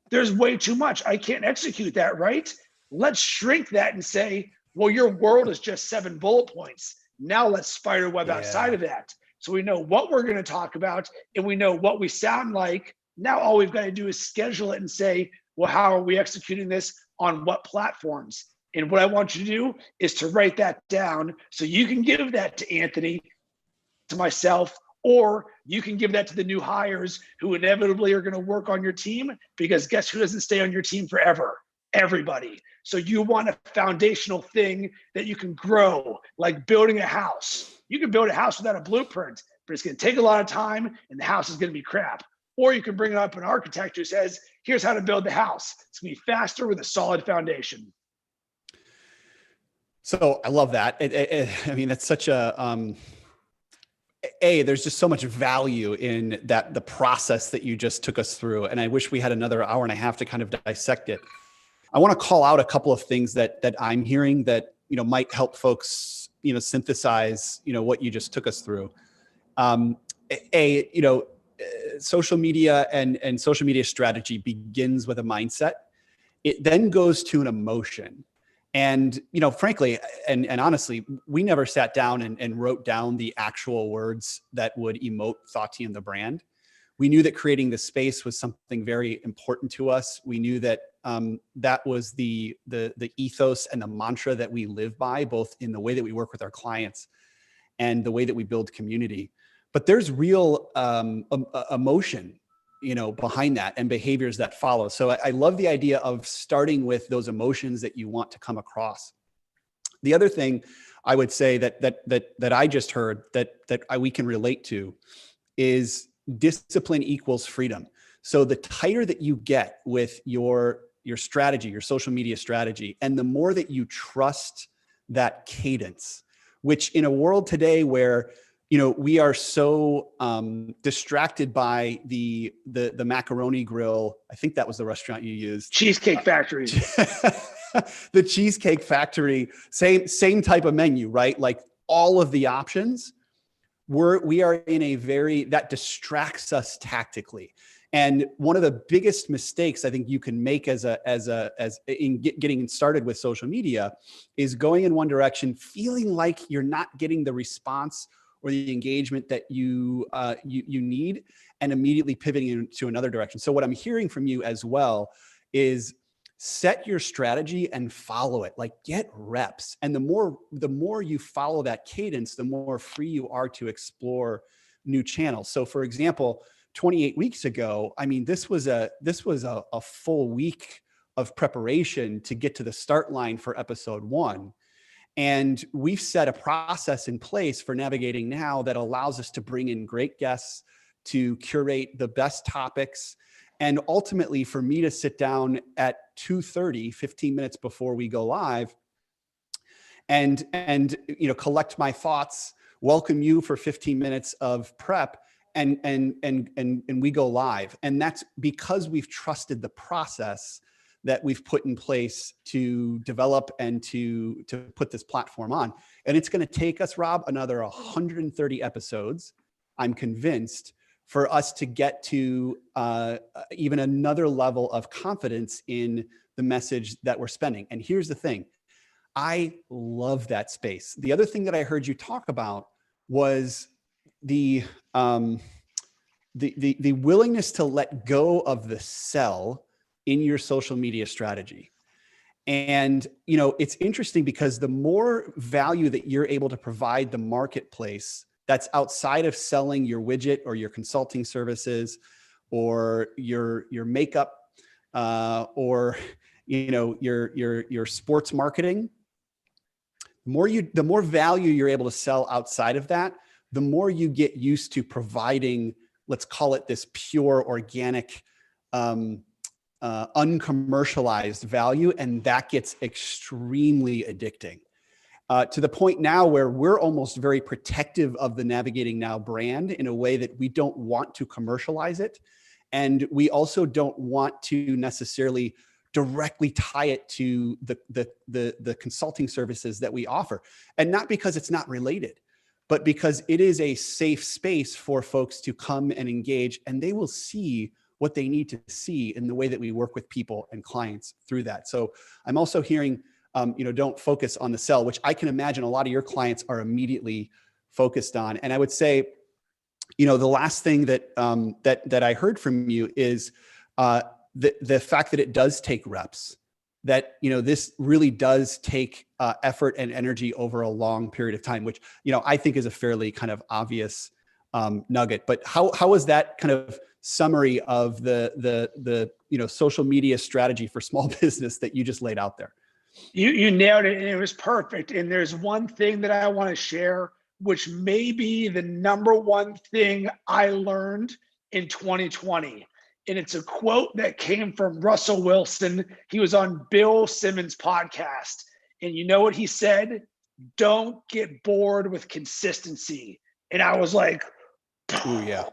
there's way too much. I can't execute that, right? Let's shrink that and say, well, your world is just 7 bullet points. Now let's spider web outside of that. So we know what we're going to talk about and we know what we sound like. Now all we've got to do is schedule it and say, well, how are we executing this on what platforms? And what I want you to do is to write that down so you can give that to Anthony, to myself, or you can give that to the new hires who inevitably are going to work on your team, because guess who doesn't stay on your team forever? Everybody. So you want a foundational thing that you can grow, like building a house. You can build a house without a blueprint, but it's going to take a lot of time and the house is going to be crap. Or you can bring up an architect who says, here's how to build the house. It's going to be faster with a solid foundation. So I love that. I mean, that's such a, there's just so much value in that, the process that you just took us through. And I wish we had another hour and a half to kind of dissect it. I want to call out a couple of things that I'm hearing that, might help folks, synthesize, what you just took us through. Social media and social media strategy begins with a mindset. It then goes to an emotion. And, frankly, and honestly, we never sat down and wrote down the actual words that would emote Thoughtiem the brand. We knew that creating the space was something very important to us. We knew that that was the ethos and the mantra that we live by, both in the way that we work with our clients and the way that we build community. But there's real emotion, behind that, and behaviors that follow. So I love the idea of starting with those emotions that you want to come across. The other thing I would say that I just heard that we can relate to is discipline equals freedom. So the tighter that you get with your strategy, your social media strategy, and the more that you trust that cadence, which in a world today where we are so distracted by the macaroni grill. I think that was the restaurant you used. Cheesecake Factory. The Cheesecake Factory, same type of menu, right? Like all of the options. We are in that distracts us tactically. And one of the biggest mistakes I think you can make as getting started with social media is going in one direction, feeling like you're not getting the response or the engagement that you need, and immediately pivoting into another direction. So what I'm hearing from you as well is set your strategy and follow it, like get reps. And the more you follow that cadence, the more free you are to explore new channels. So for example, 28 weeks ago, I mean, this was a full week of preparation to get to the start line for episode 1. And we've set a process in place for Navigating Now that allows us to bring in great guests, to curate the best topics, and ultimately for me to sit down at 2:30, 15 minutes before we go live, and collect my thoughts, welcome you for 15 minutes of prep, and we go live. And that's because we've trusted the process that we've put in place to develop and to put this platform on. And it's going to take us, Rob, another 130 episodes, I'm convinced, for us to get to even another level of confidence in the message that we're spending. And here's the thing. I love that space. The other thing that I heard you talk about was the willingness to let go of the sell in your social media strategy. And, you know, it's interesting because the more value that you're able to provide the marketplace that's outside of selling your widget or your consulting services or your makeup or, you know, your sports marketing, the more value you're able to sell outside of that, the more you get used to providing, let's call it this pure, organic, uncommercialized value. And that gets extremely addicting to the point now where we're almost very protective of the Navigating Now brand in a way that we don't want to commercialize it. And we also don't want to necessarily directly tie it to the consulting services that we offer. And not because it's not related, but because it is a safe space for folks to come and engage, and they will see what they need to see in the way that we work with people and clients through that. So I'm also hearing, you know, don't focus on the sell, which I can imagine a lot of your clients are immediately focused on. And I would say, you know, the last thing that that I heard from you is the fact that it does take reps, that, you know, this really does take effort and energy over a long period of time, which, you know, I think is a fairly kind of obvious nugget. But how was that kind of summary of the you know, social media strategy for small business that you just laid out there? You nailed it, and it was perfect. And there's one thing that I want to share, which may be the number one thing I learned in 2020. And it's a quote that came from Russell Wilson. He was on Bill Simmons' podcast. And you know what he said? Don't get bored with consistency. And I was like, oh yeah.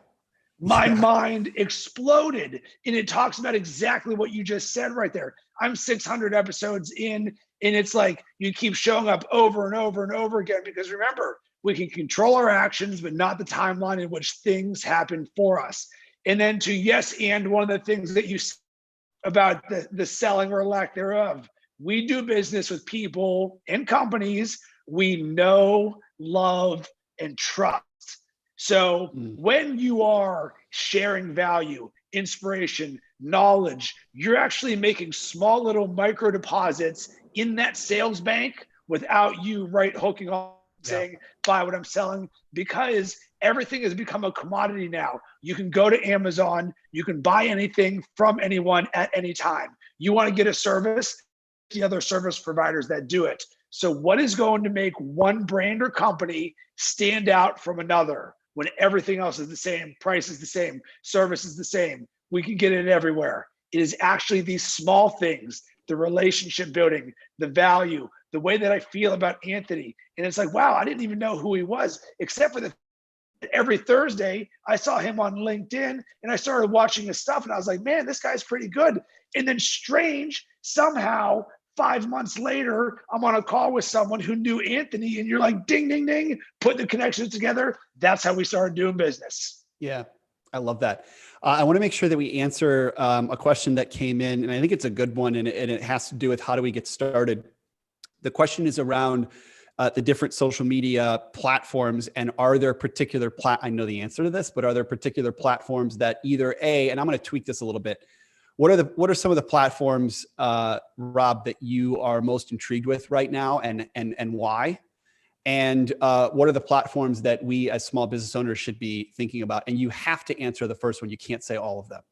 My mind exploded. And it talks about exactly what you just said right there. I'm 600 episodes in, and it's like you keep showing up over and over and over again, because remember, we can control our actions, but not the timeline in which things happen for us. And then to yes, and one of the things that you said about the selling or lack thereof, we do business with people and companies we know, love, and trust. So when you are sharing value, inspiration, knowledge, you're actually making small little micro deposits in that sales bank without you hooking on, saying, buy what I'm selling, because everything has become a commodity now. You can go to Amazon, you can buy anything from anyone at any time. You want to get a service, the other service providers that do it. So what is going to make one brand or company stand out from another when everything else is the same, price is the same, service is the same? We can get it everywhere. It is actually these small things, the relationship building, the value, the way that I feel about Anthony. And it's like, wow, I didn't even know who he was, except for every Thursday I saw him on LinkedIn and I started watching his stuff and I was like, man, this guy's pretty good. And then strange, somehow 5 months later, I'm on a call with someone who knew Anthony, and you're like, ding, ding, ding, put the connections together. That's how we started doing business. Yeah, I love that. I want to make sure that we answer a question that came in, and I think it's a good one, and it has to do with how do we get started. The question is around the different social media platforms, and are there particular I know the answer to this, but are there particular platforms that either and I'm going to tweak this a little bit. What are some of the platforms, Rob, that you are most intrigued with right now, and why? And what are the platforms that we as small business owners should be thinking about? And you have to answer the first one. You can't say all of them.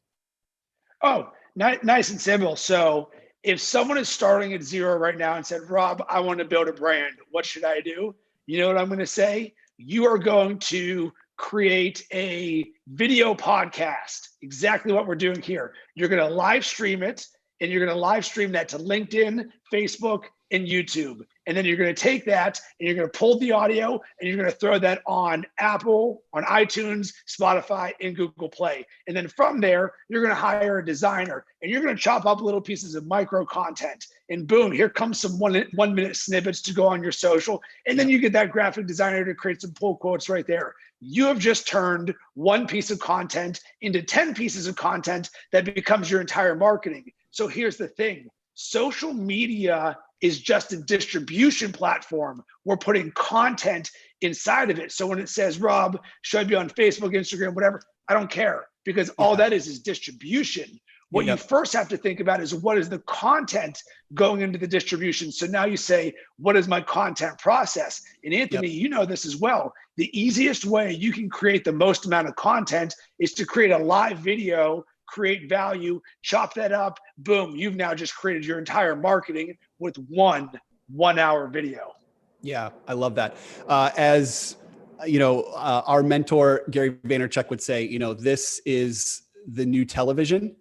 Oh, nice and simple. So if someone is starting at zero right now and said, Rob, I want to build a brand, what should I do? You know what I'm going to say? You are going to create a video podcast, exactly what we're doing here. You're going to live stream it, and you're going to live stream that to LinkedIn, Facebook, and YouTube. And then you're going to take that and you're going to pull the audio and you're going to throw that on Apple, on iTunes, Spotify, and Google Play. And then from there, you're going to hire a designer and you're going to chop up little pieces of micro content. And boom, here comes some one minute snippets to go on your social. And then you get that graphic designer to create some pull quotes right there. you have just turned one piece of content into 10 pieces of content that becomes your entire marketing. So here's the thing. Social media is just a distribution platform. We're putting content inside of it. So when it says, Rob, should I be on Facebook, Instagram, whatever, I don't care, because all that is distribution. What you first have to think about is, what is the content going into the distribution? So now you say, what is my content process? And Anthony, you know this as well. The easiest way you can create the most amount of content is to create a live video, create value, chop that up, boom, you've now just created your entire marketing with one 1 hour video. Yeah, I love that. As you know, our mentor, Gary Vaynerchuk, would say, you know, this is the new television.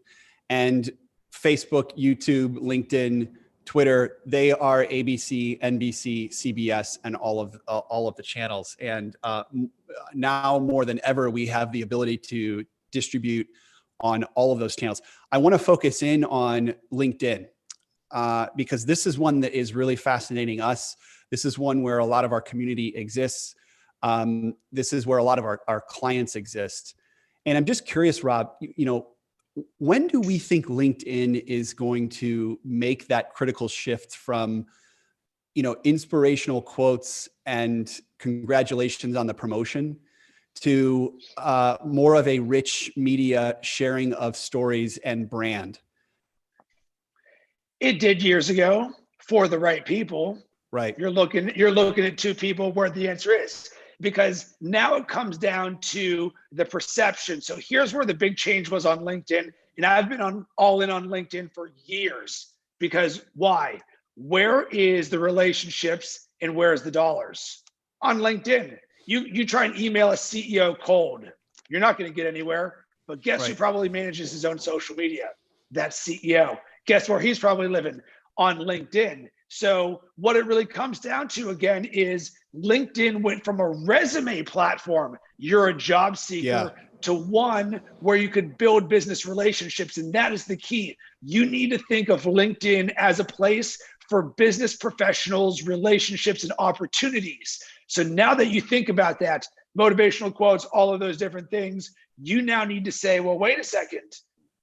And Facebook, YouTube, LinkedIn, Twitter, they are ABC, NBC, CBS, and all of the channels. And now more than ever, we have the ability to distribute on all of those channels. I want to focus in on LinkedIn because this is one that is really fascinating us. This is one where a lot of our community exists. This is where a lot of our clients exist. And I'm just curious, Rob, you know, when do we think LinkedIn is going to make that critical shift from, you know, inspirational quotes and congratulations on the promotion to more of a rich media sharing of stories and brand? It did years ago for the right people. Right. You're looking at two people where the answer is, because now it comes down to the perception. So here's where the big change was on LinkedIn. And I've been all in on LinkedIn for years, because why? Where is the relationships and where is the dollars? On LinkedIn, you try and email a CEO cold, you're not going to get anywhere. But guess who probably manages his own social media? That CEO. Guess where he's probably living? On LinkedIn. So what it really comes down to, again, is LinkedIn went from a resume platform, you're a job seeker, to one where you could build business relationships. And that is the key. You need to think of LinkedIn as a place for business professionals, relationships, and opportunities. So now that you think about that, motivational quotes, all of those different things, you now need to say, well, wait a second.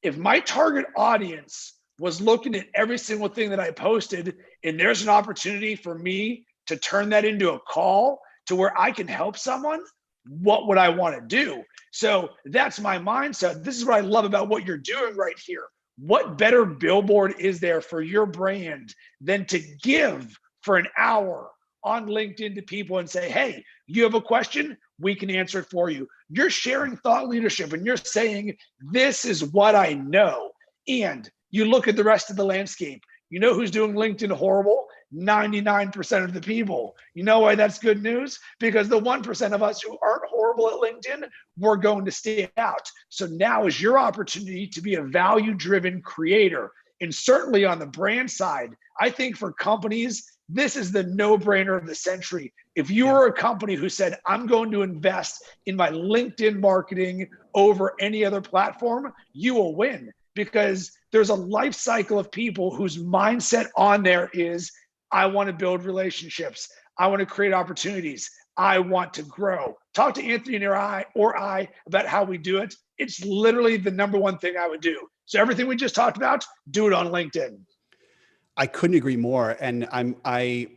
If my target audience was looking at every single thing that I posted, and there's an opportunity for me to turn that into a call to where I can help someone, what would I want to do? So that's my mindset. This is what I love about what you're doing right here. What better billboard is there for your brand than to give for an hour on LinkedIn to people and say, hey, you have a question? We can answer it for you. You're sharing thought leadership and you're saying, this is what I know. And you look at the rest of the landscape. You know who's doing LinkedIn horrible? 99% of the people. You know why that's good news? Because the 1% of us who aren't horrible at LinkedIn, we're going to stand out. So now is your opportunity to be a value-driven creator. And certainly on the brand side, I think for companies, this is the no-brainer of the century. If you are a company who said, I'm going to invest in my LinkedIn marketing over any other platform, you will win. Because there's a life cycle of people whose mindset on there is, I want to build relationships. I want to create opportunities. I want to grow. Talk to Anthony or I about how we do it. It's literally the number one thing I would do. So everything we just talked about, do it on LinkedIn. I couldn't agree more. And I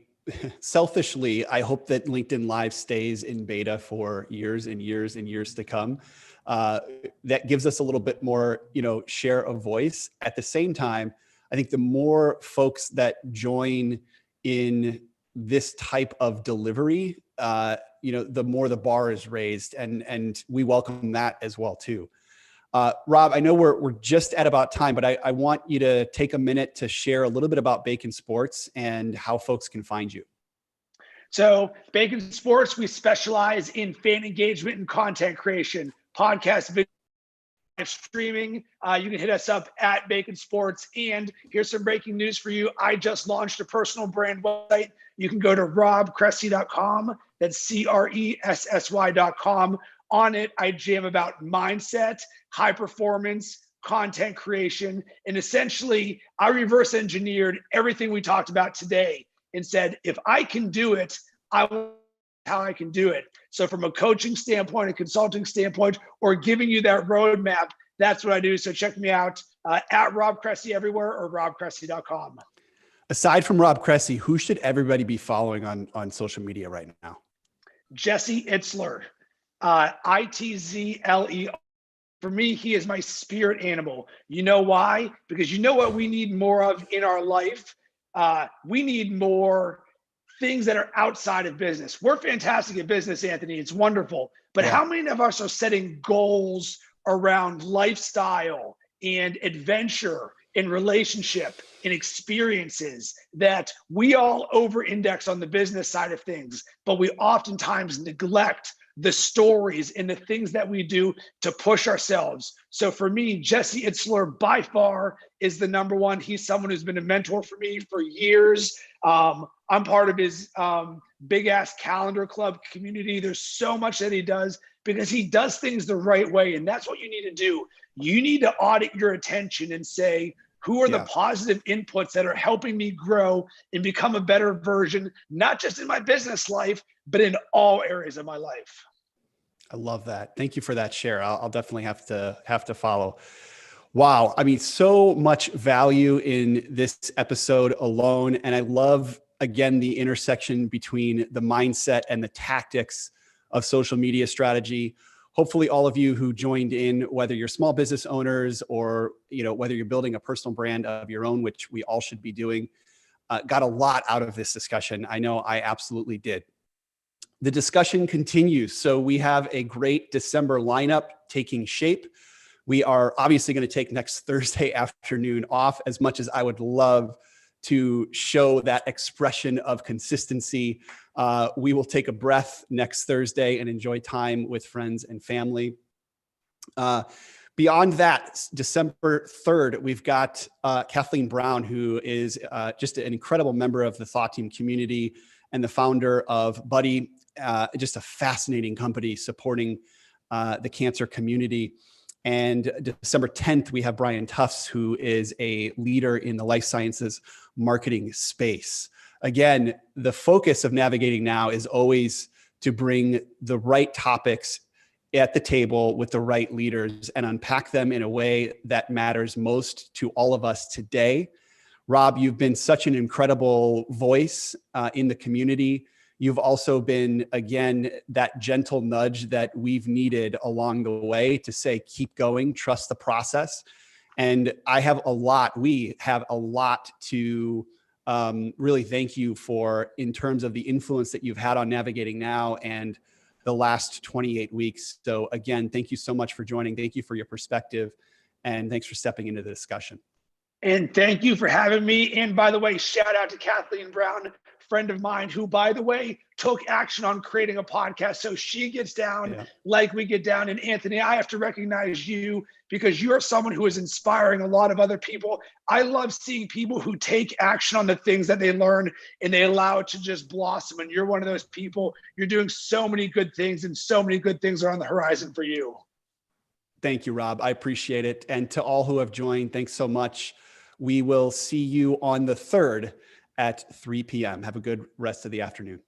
selfishly, I hope that LinkedIn Live stays in beta for years and years and years to come. That gives us a little bit more, share of voice. At the same time, I think the more folks that join in this type of delivery, the more the bar is raised, and we welcome that as well too. Rob, I know we're just at about time, but I want you to take a minute to share a little bit about Bacon Sports and how folks can find you. So Bacon Sports, we specialize in fan engagement and content creation, podcast, video, live streaming. You can hit us up at Bacon Sports. And here's some breaking news for you. I just launched a personal brand website. You can go to robcressy.com. That's CRESSY.com. On it, I jam about mindset, high performance, content creation, and essentially I reverse engineered everything we talked about today and said, if I can do it, I want how I can do it. So from a coaching standpoint, a consulting standpoint, or giving you that roadmap, that's what I do. So check me out at Rob Cressy everywhere or robcressy.com. Aside from Rob Cressy, who should everybody be following on social media right now? Jesse Itzler, Itzle. For me, he is my spirit animal. You know why? Because you know what we need more of in our life? We need more things that are outside of business. We're fantastic at business, Anthony. It's wonderful. But how many of us are setting goals around lifestyle and adventure and relationship and experiences that we all over-index on the business side of things, but we oftentimes neglect the stories and the things that we do to push ourselves. So for me, Jesse Itzler by far is the number one. He's someone who's been a mentor for me for years. I'm part of his big ass calendar club community. There's so much that he does because he does things the right way. And that's what you need to do. You need to audit your attention and say, who are the positive inputs that are helping me grow and become a better version, not just in my business life, but in all areas of my life. I love that. Thank you for that share. I'll definitely have to follow. Wow. I mean, so much value in this episode alone. And I love, again, the intersection between the mindset and the tactics of social media strategy. Hopefully all of you who joined in, whether you're small business owners or, whether you're building a personal brand of your own, which we all should be doing, got a lot out of this discussion. I know I absolutely did. The discussion continues. So we have a great December lineup taking shape. We are obviously going to take next Thursday afternoon off, as much as I would love to show that expression of consistency. We will take a breath next Thursday and enjoy time with friends and family. Beyond that, December 3rd, we've got Kathleen Brown, who is just an incredible member of the Thought Team community and the founder of Buddy, just a fascinating company supporting the cancer community. And December 10th, we have Brian Tufts, who is a leader in the life sciences marketing space. Again, the focus of Navigating Now is always to bring the right topics at the table with the right leaders and unpack them in a way that matters most to all of us today. Rob, you've been such an incredible voice in the community. You've also been, again, that gentle nudge that we've needed along the way to say, keep going, trust the process. And we have a lot to really thank you for in terms of the influence that you've had on Navigating Now and the last 28 weeks. So again, thank you so much for joining. Thank you for your perspective. And thanks for stepping into the discussion. And thank you for having me. And by the way, shout out to Kathleen Brown, friend of mine, who, by the way, took action on creating a podcast. So she gets down like we get down. And Anthony, I have to recognize you because you're someone who is inspiring a lot of other people. I love seeing people who take action on the things that they learn and they allow it to just blossom. And you're one of those people. You're doing so many good things, and so many good things are on the horizon for you. Thank you, Rob. I appreciate it. And to all who have joined, thanks so much. We will see you on the 3rd at 3 p.m. Have a good rest of the afternoon.